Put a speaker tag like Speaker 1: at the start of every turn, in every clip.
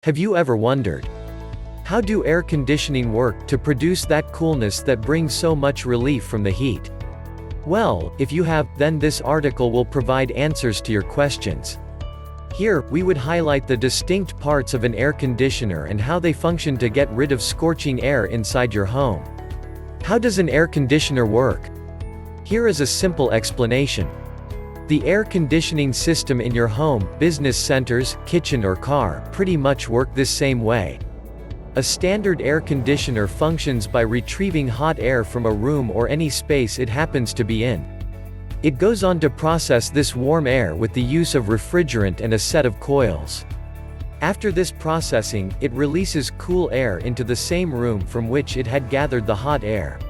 Speaker 1: Have you ever wondered, how do air conditioning work to produce that coolness that brings so much relief from the heat? Well, if you have, then this article will provide answers to your questions. Here, we would highlight the distinct parts of an air conditioner and how they function to get rid of scorching air inside your home. How does an air conditioner work? Here is a simple explanation. The air conditioning system in your home, business centers, kitchen or car, pretty much work this same way. A standard air conditioner functions by retrieving hot air from a room or any space it happens to be in. It goes on to process this warm air with the use of refrigerant and a set of coils. After this processing, it releases cool air into the same room from which it had gathered the hot air.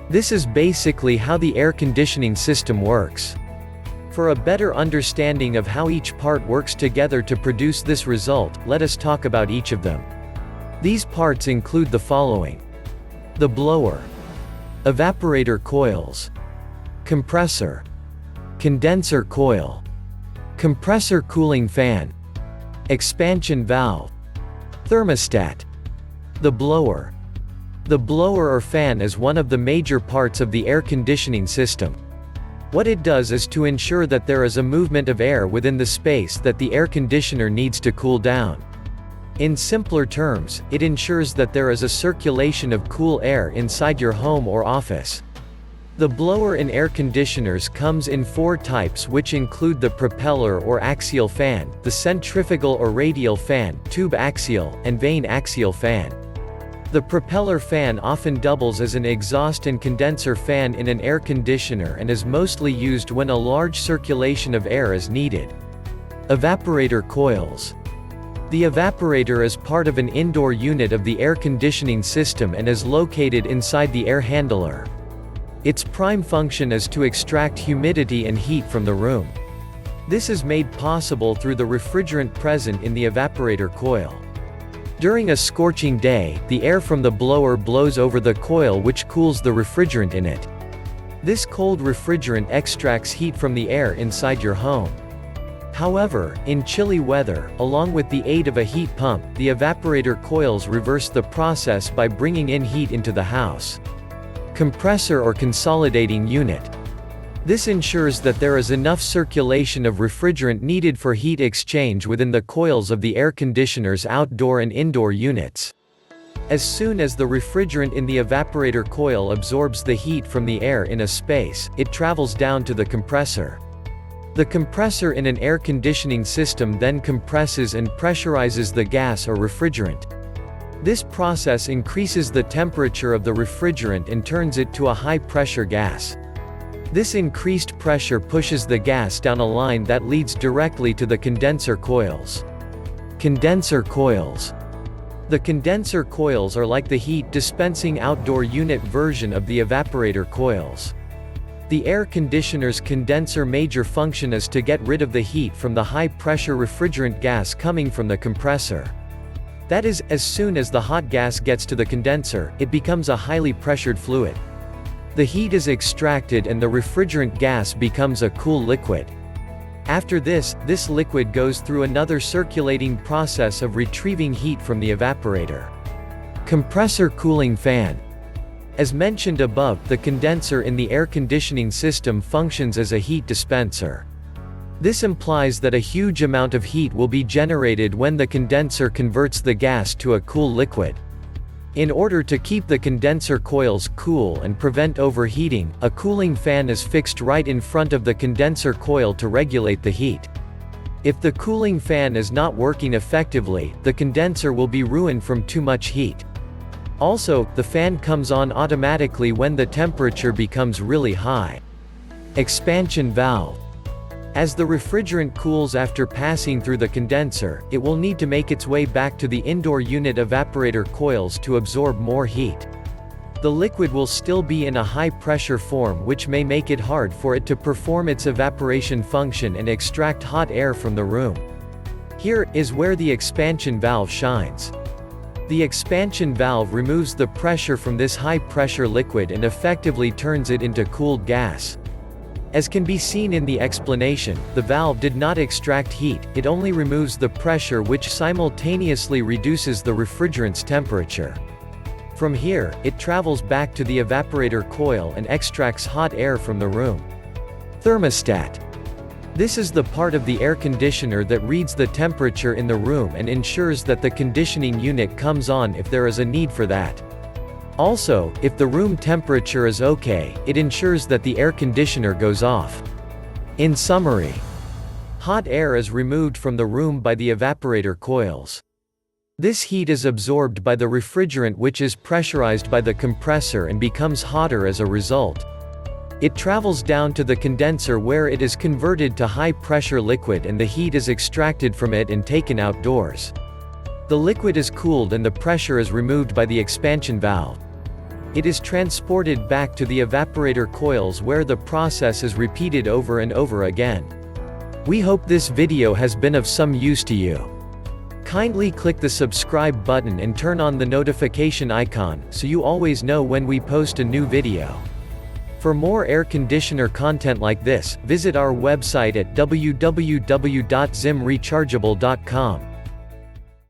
Speaker 1: This is basically how the air conditioning system works. For a better understanding of how each part works together to produce this result, let us talk about each of them. These parts include the following: the blower, evaporator coils, compressor, condenser coil, compressor cooling fan, expansion valve, thermostat. The blower. The blower or fan is one of the major parts of the air conditioning system. What it does is to ensure that there is a movement of air within the space that the air conditioner needs to cool down. In simpler terms, it ensures that there is a circulation of cool air inside your home or office. The blower in air conditioners comes in 4 types, which include the propeller or axial fan, the centrifugal or radial fan, tube axial, and vane axial fan. The propeller fan often doubles as an exhaust and condenser fan in an air conditioner and is mostly used when a large circulation of air is needed. Evaporator coils. The evaporator is part of an indoor unit of the air conditioning system and is located inside the air handler. Its prime function is to extract humidity and heat from the room. This is made possible through the refrigerant present in the evaporator coil. During a scorching day, the air from the blower blows over the coil, which cools the refrigerant in it. This cold refrigerant extracts heat from the air inside your home. However, in chilly weather, along with the aid of a heat pump, the evaporator coils reverse the process by bringing in heat into the house. Compressor or consolidating unit. This ensures that there is enough circulation of refrigerant needed for heat exchange within the coils of the air conditioner's outdoor and indoor units. As soon as the refrigerant in the evaporator coil absorbs the heat from the air in a space, it travels down to the compressor. The compressor in an air conditioning system then compresses and pressurizes the gas or refrigerant. This process increases the temperature of the refrigerant and turns it to a high-pressure gas. This increased pressure pushes the gas down a line that leads directly to the condenser coils. Condenser coils. The condenser coils are like the heat dispensing outdoor unit version of the evaporator coils. The air conditioner's condenser major function is to get rid of the heat from the high-pressure refrigerant gas coming from the compressor. That is, as soon as the hot gas gets to the condenser, it becomes a highly pressured fluid. The heat is extracted and the refrigerant gas becomes a cool liquid. After this liquid goes through another circulating process of retrieving heat from the evaporator. Compressor cooling fan. As mentioned above, the condenser in the air conditioning system functions as a heat dispenser. This implies that a huge amount of heat will be generated when the condenser converts the gas to a cool liquid. In order to keep the condenser coils cool and prevent overheating, a cooling fan is fixed right in front of the condenser coil to regulate the heat. If the cooling fan is not working effectively, the condenser will be ruined from too much heat. Also, the fan comes on automatically when the temperature becomes really high. Expansion valve. As the refrigerant cools after passing through the condenser, it will need to make its way back to the indoor unit evaporator coils to absorb more heat. The liquid will still be in a high-pressure form, which may make it hard for it to perform its evaporation function and extract hot air from the room. Here is where the expansion valve shines. The expansion valve removes the pressure from this high-pressure liquid and effectively turns it into cooled gas. As can be seen in the explanation, the valve did not extract heat, it only removes the pressure which simultaneously reduces the refrigerant's temperature. From here, it travels back to the evaporator coil and extracts hot air from the room. Thermostat. This is the part of the air conditioner that reads the temperature in the room and ensures that the conditioning unit comes on if there is a need for that. Also, if the room temperature is okay, it ensures that the air conditioner goes off. In summary, hot air is removed from the room by the evaporator coils. This heat is absorbed by the refrigerant, which is pressurized by the compressor and becomes hotter as a result. It travels down to the condenser where it is converted to high-pressure liquid and the heat is extracted from it and taken outdoors. The liquid is cooled and the pressure is removed by the expansion valve. It is transported back to the evaporator coils where the process is repeated over and over again. We hope this video has been of some use to you. Kindly click the subscribe button and turn on the notification icon, so you always know when we post a new video. For more air conditioner content like this, visit our website at www.zimrechargeable.com.